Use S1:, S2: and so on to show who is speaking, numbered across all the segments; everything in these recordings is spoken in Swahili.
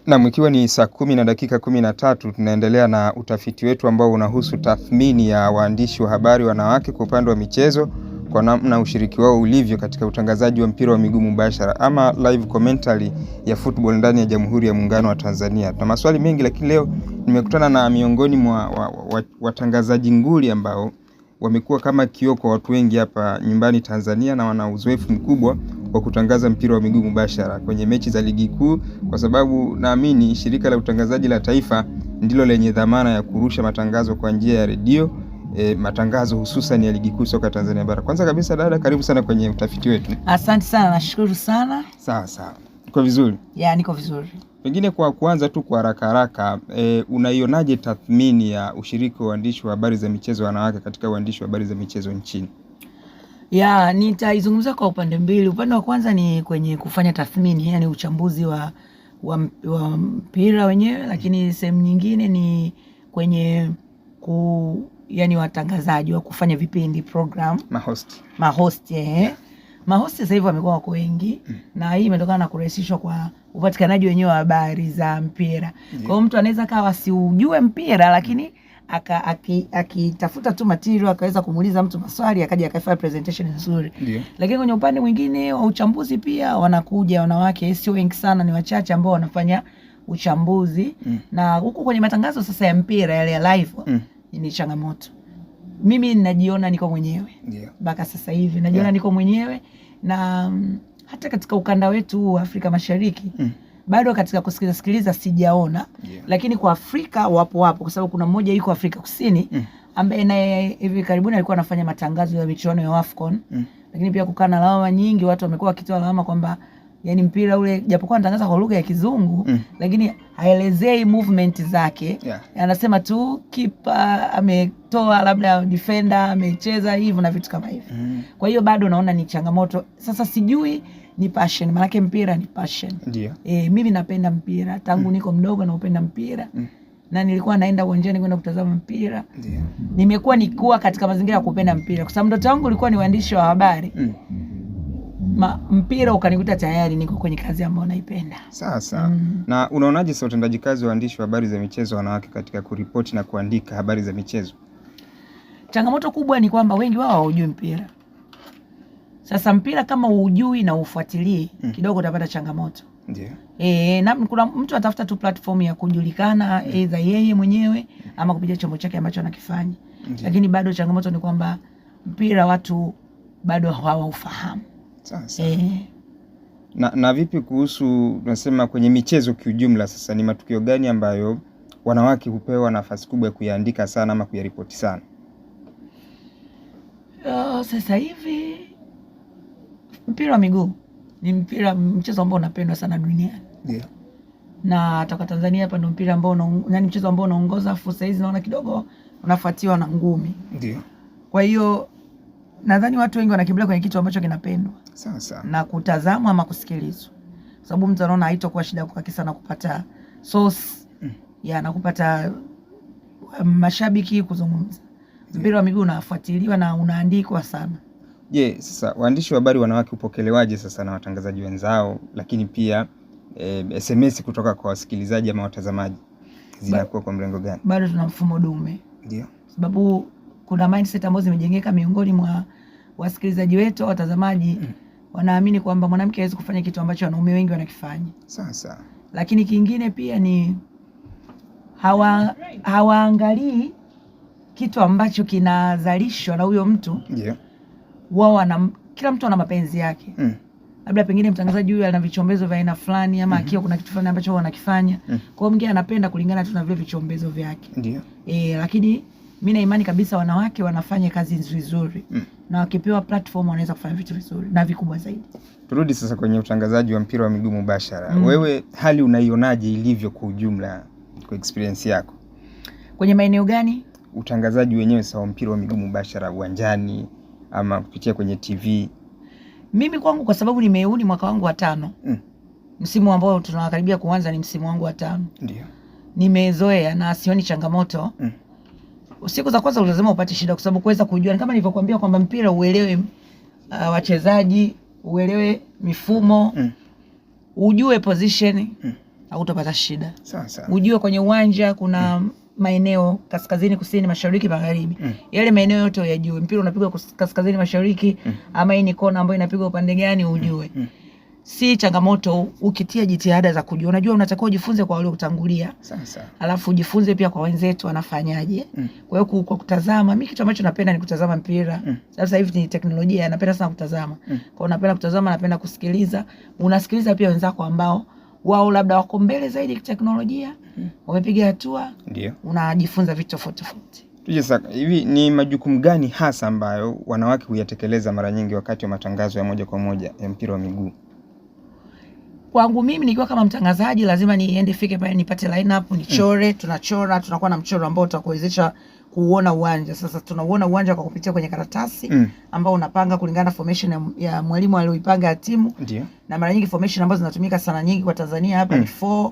S1: Na ikiwa ni saa 10:13 tunaendelea na utafiti wetu ambao unahusu tathmini ya waandishi wa habari wanawake kwa upande wa michezo kwa namna ushiriki wao ulivyo katika utangazaji wa mpira wa miguu mubashara ama live commentary ya football ndani ya Jamhuri ya Muungano wa Tanzania. Na maswali mengi, lakini leo nimekutana na miongoni mwa watangazaji nguli ambao wamekuwa kama kioo kwa watu wengi hapa nyumbani Tanzania na wana uzoefu mkubwa wa kutangaza mpira wa miguu mubashara kwenye mechi za ligi kuu, kwa sababu naamini shirika la utangazaji la taifa ndilo lenye dhamana ya kurusha matangazo kwa njia ya redio, matangazo hususan ya ligi kuu soka Tanzania bara. Kwanza kabisa dada, karibu sana kwenye utafiti wetu.
S2: Asante sana, nashukuru sana.
S1: Sawa. Uko vizuri?
S2: Ya, niko vizuri.
S1: Pengine kwa kuanza tu kwa haraka, unaionaje tathmini ya ushiriki wa waandishi wa habari za michezo wanawake katika uandishi wa habari za michezo nchini?
S2: Ya, nitaizungumza kwa upande mbili. Upande wa kwanza ni kwenye kufanya tathmini, yani uchambuzi wa mpira wenyewe, lakini sehemu nyingine ni kwenye yani watangazaji wa kufanya vipindi, program, mahost. Mahost sasa hivi wamekuwa wako wengi, na hii imetokana na kurahisishwa kwa upatikanaji wenyewe wa habari za mpira. Kwa hiyo mtu anaweza kawa siujue mpira, lakini akitafuta tu material akaweza kumuuliza mtu maswali akaja akafanya presentation nzuri. Lakini kwenye upande mwingine wa uchambuzi pia wanakuja wanawake, sio wengi sana, ni wachache ambao wanafanya uchambuzi. Na huko kwenye matangazo sasa ya mpira yale ya live ni changamoto. Mimi ninajiona niko mwenyewe. Mpaka sasa hivi najiona niko mwenyewe, na hata katika ukanda wetu wa Afrika Mashariki bado katika kusikiliza sijaona. Lakini kwa Afrika wapo kwa sababu kuna mmoja yuko Afrika Kusini ambaye naye hivi karibuni alikuwa anafanya matangazo ya michuano ya AFCON. Lakini pia kukana lawama nyingi, watu wamekuwa wakitoa lawama kwamba yani mpira ule japokuwa anatangaza kwa lugha ya Kizungu lakini haelezei movement zake. Anasema tu kipa ametoa, labda defender amecheza hivyo na vitu kama hivyo. Kwa hiyo bado naona ni changamoto. Sasa sijui ni passion, maana mpira ni passion. Mimi napenda mpira tangu niko mdogo, na upenda mpira. Na nilikuwa naenda uwanjani kwenda kutazama mpira. Nimekuwa nikuwa katika mazingira ya kupenda mpira kwa sababu ndoto yangu ilikuwa ni uandishi wa habari. Mpira ukanikuta tayari niko kwenye kazi ambayo naipenda.
S1: Sawa. Na unaonaje sasa utendaji kazi wa waandishi wa habari za michezo wanawake katika kuripoti na kuandika habari za michezo?
S2: Changamoto kubwa ni kwamba wengi wao hawajui mpira. Sasa mpira kama hujui na ufuatilie kidogo utapata changamoto. Na kuna mtu atafuta tu platform ya kujulikana, either yeye mwenyewe ama kupitia chombo chake ambacho anakifanya. Lakini bado changamoto ni kwamba mpira watu bado hawaufahamu.
S1: Sawa. Na vipi kuhusu tunasema kwenye michezo kiujumla, sasa ni matukio gani ambayo wanawake hupewa nafasi kubwa ya kuyaandika sana ama kuyaripoti sana?
S2: Sasa hivi mpira wa miguu ni mchezo ambao unapendwa sana duniani. Na hata kwa Tanzania hapa ndio mpira ambao yani mchezo ambao unaongoza, fursa hizi naona kidogo unafuatiwa na ngumi. Kwa hiyo nadhani watu wengi wanakimbilia kwenye kitu ambacho kinapendwa.
S1: Sawa. Na
S2: kutazamwa ama kusikilizwa. Sababu mtu anaona haitakuwa shida kwa kisa na kupata source na kupata mashabiki kuzungumza. Mpira wa miguu unafuatiliwa na unaandikwa sana.
S1: Sasa waandishi wa habari wanawake upokelewaje sasa na watangazaji wenzao, lakini pia SMS kutoka kwa wasikilizaji ama watazamaji zinakuwa kwa mrengo gani?
S2: Bado tuna mfumo dume. Sababu kuna mindset ambazo zimejengeka miongoni mwa wasikilizaji wetu, watazamaji. Wanaamini kwamba mwanamke hawezi kufanya kitu ambacho wanaume wengi wanakifanya.
S1: Sawa.
S2: Lakini kingine pia ni hawaangalii kitu ambacho kinazalishwa na huyo mtu. Wao kila mtu ana mapenzi yake. Labda pengine mtangazaji huyu ana vichombezo vya aina fulani ama akiwa kuna kitu fulani ambacho wanakifanya. Kwa hiyo mwingine anapenda kulingana tu na vile vichombezo vyake. Lakini mimi na imani kabisa wanawake wanafanya kazi nzuri. Na wakipewa platform wanaweza kufanya vitu vizuri na vikubwa zaidi.
S1: Turudi sasa kwenye utangazaji wa mpira wa miguu mubashara. Wewe hali unaionaje ilivyo kwa ujumla kwa experience yako?
S2: Kwenye maeneo gani?
S1: Utangazaji wenyewe sawa mpira wa miguu mubashara uwanjani ama kupitia kwenye TV.
S2: Mimi kwangu kwa sababu nimeuni mwaka wangu wa 5. Msimu ambao tunakaribia kuanza ni msimu wangu wa 5. Nimezoea na sioni changamoto. Siku za kwanza lazima upate shida kwa sababu kuweza kujua, kama nilivyokuambia kwamba mpira uelewe wachezaji, uelewe mifumo, ujue position. hautapata shida.
S1: Sasa
S2: Ujue kwenye uwanja kuna maeneo kaskazini, kusini, mashariki, magharibi. Yale maeneo yote uyajue. Mpira unapigwa kaskazini, mashariki, ama hii ni kona ambayo inapigwa upande gani ujue. Si changamoto ukitia jitihada za kujua. Unajua unatakiwa ujifunze kwa wale kutangulia.
S1: Sasa
S2: Alafu ujifunze pia kwa wenzetu wanafanyaje. Kwa hiyo kwa kutazama, mimi kitu ambacho napenda ni kutazama mpira. Sasa hivi ni teknolojia, napenda sana kutazama. Kwa hiyo napenda kutazama, napenda kusikiliza. Unasikiliza pia wenzako ambao wao labda wako mbele zaidi kiteknolojia, wamepiga hatua,
S1: ndio
S2: unajifunza vitu tofauti tofauti.
S1: Tuje sasa, hivi ni majukumu gani hasa ambayo wanawake huyatekeleza mara nyingi wakati wa matangazo ya moja kwa moja ya mpira wa miguu?
S2: Kwangu mimi nikiwa kama mtangazaji lazima niende fike pale nipate lineup, nichore, tunachora, tunakuwa na mchoro ambao utakuwezesha kuona uwanja. Sasa tunauona uwanja kwa kupitia kwenye karatasi ambao unapanga kulingana na formation ya mwalimu aliyoipanga ya timu.
S1: Ndio.
S2: Na mara nyingi formation ambazo zinatumika sana nyingi kwa Tanzania hapa ni 4,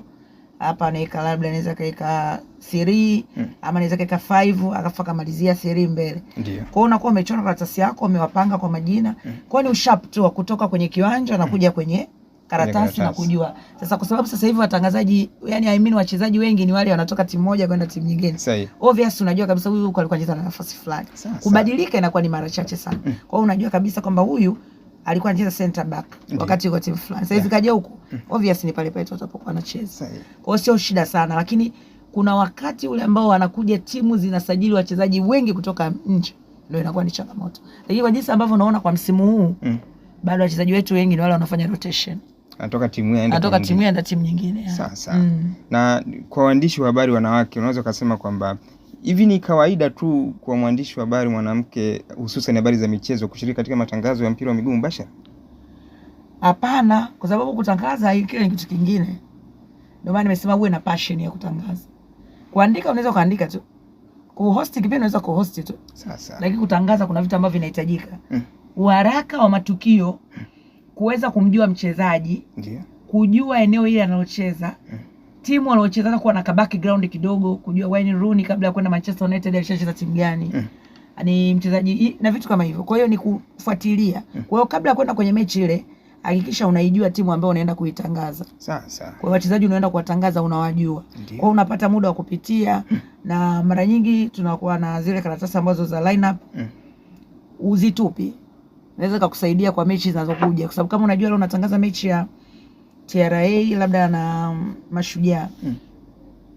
S2: hapa anaweka labda anaweza kaeka 3, ama anaweza kaeka 5 akafa kamalizia 3 mbele.
S1: Ndio.
S2: Kwa hiyo unakuwa umechora karatasi yako, umewapanga kwa majina. Kwa hiyo ni usharp tu kutoka kwenye kiwanja na kuja kwenye karatasi na kujua. Sasa kwa sababu sasa hivi watangazaji, yani wachezaji wengi ni wale wanatoka timu moja kwenda timu nyingine.
S1: Sahihi.
S2: Obvious unajua kabisa huyu alikuwa anacheza na nafasi fulani. Kubadilika inakuwa ni mara chache sana. Kwa hiyo unajua kabisa kwamba huyu alikuwa anacheza center back wakati yuko timu fulani. Sasa hivi kaja huko. Obvious ni pale pale tu atapokuwa anacheza. Kwa hiyo sio shida sana, lakini kuna wakati ule ambao wanakuja timu zinasajili wachezaji wengi kutoka nje. Ndio inakuwa ni changamoto. Lakini kwa jinsi ambavyo unaona kwa msimu huu bado wachezaji wetu wengi ni wale wanafanya rotation.
S1: Anatoka timu enda
S2: timu nyingine.
S1: Sasa. Na kwa waandishi wa habari wanawake unaweza kusema kwamba hivi ni kawaida tu kwa mwandishi wa habari mwanamke hususan habari za michezo kushiriki katika matangazo ya mpira wa miguu mbashara?
S2: Hapana, kwa sababu kutangaza kile ni kitu kingine. Ndio maana nimesema uwe na passion ya kutangaza. Kuandika unaweza kuandika tu. Kuhost kipindi unaweza kuhost tu.
S1: Sasa. Lakini
S2: kutangaza kuna vitu ambavyo vinahitajika. Uharaka wa matukio, kuweza kumjua mchezaji, kujua eneo ile analocheza, timu anayocheza kuwa na background kidogo, kujua Wayne Rooney kabla ya kwenda Manchester United alishacheza timu gani. Ni mchezaji na vitu kama hivyo. Kwa hiyo ni kufuatilia. Kwa hiyo kabla ya kwenda kwenye mechi ile, hakikisha unaijua timu ambayo unaenda kuitangaza.
S1: Sasa.
S2: Kwa hiyo wachezaji unaenda kuwatangaza unawajua. Kwa hiyo unapata muda wa kupitia na mara nyingi tunakuwa na zile karatasi ambazo za lineup. Uzitupi. Naweza kukusaidia kwa mechi zinazokuja kwa sababu kama unajua leo unatangaza mechi ya TRA labda na Mashujaa.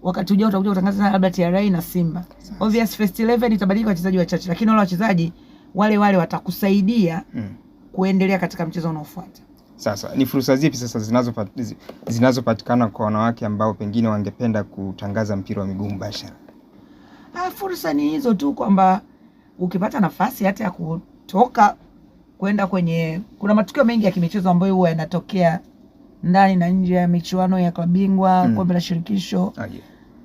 S2: Wakati ujao utakuja kutangaza labda TRA na Simba. Obvious first 11 itabadilika wachezaji wachache, lakini wale wachezaji wale watakusaidia kuendelea katika mchezo unaofuata.
S1: Sasa ni fursa zipi sasa zinazopatikana kwa wanawake ambao pengine wangependa kutangaza mpira wa miguu mbashara?
S2: Fursa ni hizo tu kwamba ukipata nafasi hata ya kutoka kwenda kuna matukio mengi ya kimichezo ambayo huwa yanatokea ndani na nje ya michuano ya klabu bingwa, kombe la shirikisho,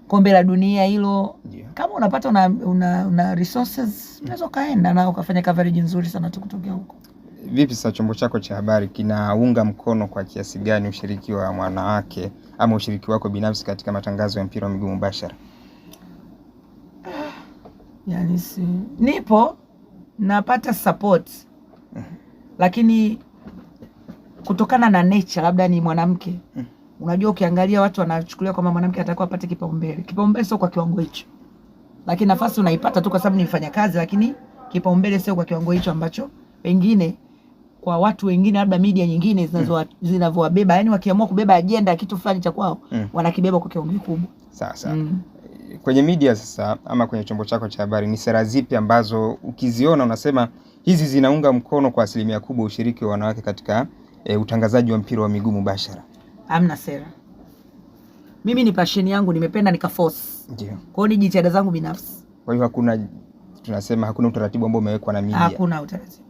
S2: kombe la dunia hilo. Kama unapata una resources, unaweza kaenda na ukafanya coverage nzuri sana tu kutokea huko.
S1: Vipi sasa chombo chako cha habari kinaunga mkono kwa kiasi gani ushiriki wa wanawake ama ushiriki wako binafsi katika matangazo ya mpira wa miguu mbashara?
S2: Yani nipo napata support. Lakini kutokana na nature labda ni mwanamke. Unajua ukiangalia watu wanachukulia kwamba mwanamke atakuwa apate kipaumbele. Kipaumbele sio kwa kiwango hicho. Lakini nafasi unaipata tu kwa sababu ni mfanyakazi, lakini kipaumbele sio kwa kiwango hicho ambacho pengine kwa watu wengine labda media nyingine zinavyowabeba, yani wakiamua kubeba agenda ya kitu fulani cha kwao, wanakibeba kwa kiwango kikubwa.
S1: Sasa. Kwenye media sasa ama kwenye chombo chako cha habari ni sera zipi ambazo ukiziona unasema hizi zinaunga mkono kwa asilimia kubwa ushiriki wa wanawake katika utangazaji wa mpira wa miguu mubashara?
S2: Hamna sera. Mimi ni passion yangu, nimependa nikaforce.
S1: Ndio.
S2: Kwa hiyo ni jitihada zangu binafsi.
S1: Kwa hiyo tunasema hakuna utaratibu ambao umewekwa na media.
S2: Hakuna utaratibu.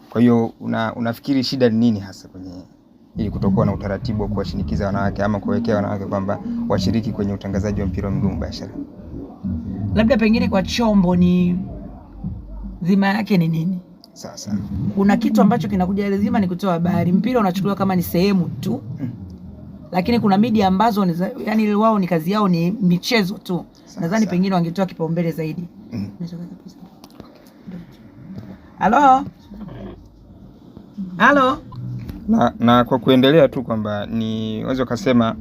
S1: Kwa hiyo unafikiri shida ni nini hasa ili kutokuwa na utaratibu wa kuwashinikiza wanawake ama kuwekea wanawake kwamba washiriki kwenye utangazaji wa mpira wa miguu mbashara?
S2: Labda pengine kwa chombo ni dhima yake ni nini?
S1: Sasa.
S2: Kuna kitu ambacho kinakuja lazima ni kutoa habari. Mpira unachukuliwa kama ni sehemu tu. Lakini kuna media ambazo yani wao ni kazi yao ni michezo tu. Nadhani pengine wangetoa kipaumbele zaidi. Halo?
S1: Na kwa kuendelea tu kwamba ni wazo kasema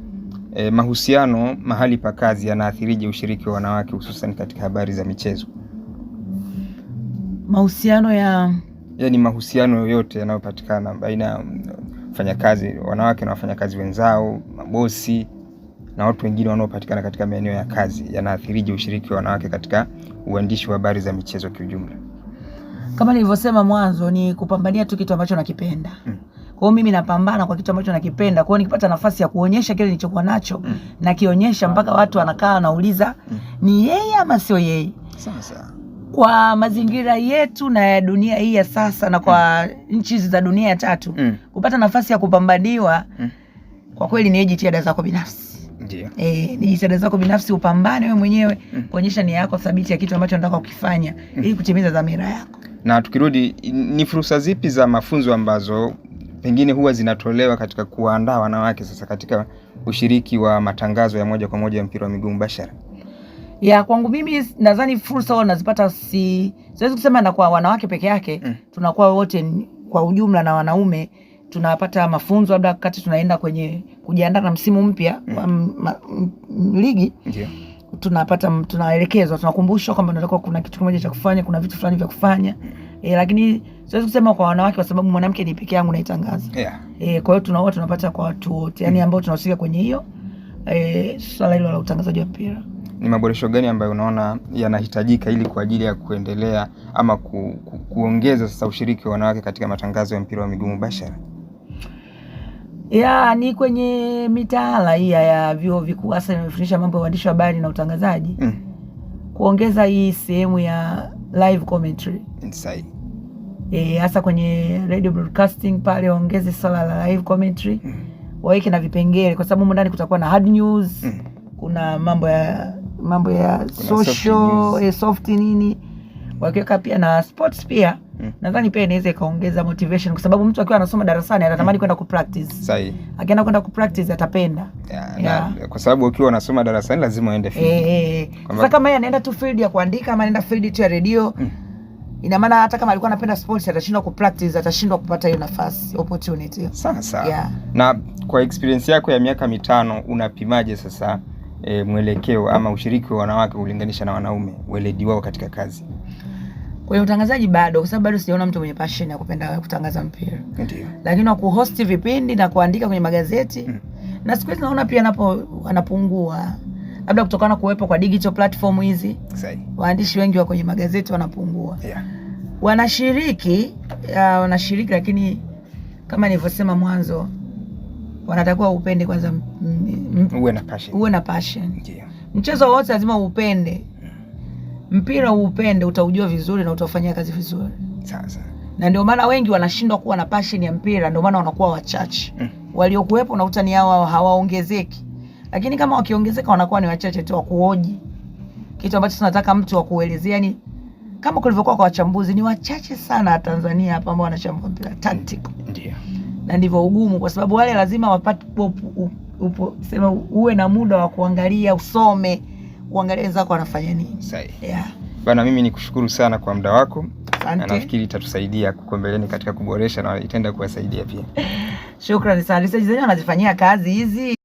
S1: mahusiano mahali pa kazi yanaathirije ushiriki wa wanawake hususan katika habari za michezo?
S2: Mahusiano
S1: yaani mahusiano yoyote yanayopatikana baina ya wafanyakazi wanawake na wafanyakazi wenzao, mabosi na watu wengine wanaopatikana katika maeneo ya kazi yanaathirije ushiriki wa wanawake katika uandishi wa habari za michezo kiujumla?
S2: Kama nilivyosema mwanzo, ni kupambania tu kitu ambacho nakipenda. Kwa hiyo mimi napambana kwa kitu ambacho nakipenda. Kwa hiyo nikipata nafasi ya kuonyesha kile nilichokuwa nacho na kionyesha mpaka watu wanakaa wanauliza ni yeye ama sio yeye.
S1: Sasa
S2: kwa mazingira yetu na ya dunia hii ya sasa na kwa nchi za dunia ya tatu, kupata nafasi ya kupambaniwa kwa kweli ni jitihada zako binafsi.
S1: Ndio.
S2: Ni jitihada zako binafsi, upambane wewe mwenyewe kuonyesha nia yako thabiti ya kitu ambacho unataka kukifanya ili kutimiza dhamira yako.
S1: Na tukirudi, ni fursa zipi za mafunzo ambazo pengine huwa zinatolewa katika kuandaa wanawake sasa katika ushiriki wa matangazo ya moja kwa moja ya mpira wa miguu mbashara?
S2: Ya kwangu mimi nadhani fursa wao nazipata, siwezi kusema na kwa wanawake peke yake, tunakuwa wote kwa ujumla na wanaume tunapata mafunzo labda wakati tunaenda kwenye kujiandaa na msimu mpya wa ligi.
S1: Ndio.
S2: Tunaelekezwa, tunakumbushwa kwamba tunataka kuna kitu kimoja cha kufanya, kuna vitu fulani vya kufanya. Lakini siwezi kusema kwa wanawake kwa sababu mwanamke ni peke yangu naitangaza. Kwa hiyo tunapata kwa watu wote, yani ambao tunahusika kwenye hiyo swala hilo la utangazaji wa mpira.
S1: Ni maboresho gani ambayo unaona yanahitajika ili kwa ajili ya kuendelea ama kuongeza sasa ushiriki wa wanawake katika matangazo ya mpira wa miguu mbashara?
S2: Ni kwenye mitaala hii ya vyuo vikuu, hasa nimefundisha mambo ya uandishi wa habari na utangazaji. Kuongeza hii sehemu ya live commentary.
S1: Inside.
S2: Hasa kwenye radio broadcasting pale waongeze swala la live commentary. Waweke na vipengele kwa sababu ndani kutakuwa na hard news, kuna mambo ya social, soft nini. Wakiweka pia na sports pia. Nadhani pia inaweza ikaongeza motivation kwa sababu mtu akiwa anasoma darasani anatamani kwenda kupractice.
S1: Sahihi.
S2: Akienda kwenda kupractice atapenda.
S1: Kwa sababu ukiwa unasoma darasani lazima uende field.
S2: Sasa kama yeye anaenda tu field ya kuandika ama anaenda field tu ya radio, ina maana hata kama alikuwa anapenda sports atashindwa kupractice, atashindwa kupata hiyo nafasi, opportunity.
S1: Sawa. Na kwa experience yako ya miaka 5 unapimaje sasa mwelekeo ama ushiriki wa wanawake ulinganisha na wanaume, weledi wao katika kazi?
S2: Kwa utangazaji bado, kwa sababu bado sijaona mtu mwenye passion ya kupenda kutangaza mpira.
S1: Ndio.
S2: Lakini wa kuhost vipindi na kuandika kwenye magazeti, na siku hizi naona pia wanapungua. Labda kutokana kuwepo kwa digital platform hizi.
S1: Sahihi.
S2: Waandishi wengi wa kwenye magazeti wanapungua. Wanashiriki lakini kama nilivyosema mwanzo, wanatakiwa upende kwanza, uwe na passion.
S1: Ndio.
S2: Mchezo wote lazima upende. Mpira upende, utaujua vizuri na utafanyia kazi vizuri.
S1: Sasa.
S2: Na ndio maana wengi wanashindwa kuwa na passion ya mpira, ndio maana wanakuwa wachache. Waliokuwepo na utani hao hawaongezeki. Lakini kama wakiongezeka wanakuwa ni wachache tu wa kuhoji. Kitu ambacho tunataka mtu wa kuelezea, yani kama kulivyokuwa kwa wachambuzi ni wachache sana Tanzania hapa ambao wanachambua mpira tactical.
S1: Ndio.
S2: Na ndivyo ugumu kwa sababu wale lazima wapate sema uwe na muda wa kuangalia, usome, uangalie wenzako wanafanya nini.
S1: Sahihi. Bana, mimi nikushukuru sana kwa muda wako.
S2: Asante.
S1: Na nafikiri itatusaidia kukombeleni katika kuboresha na itaenda kuwasaidia pia.
S2: Shukrani sana. Research zenyewe wanazifanyia kazi hizi.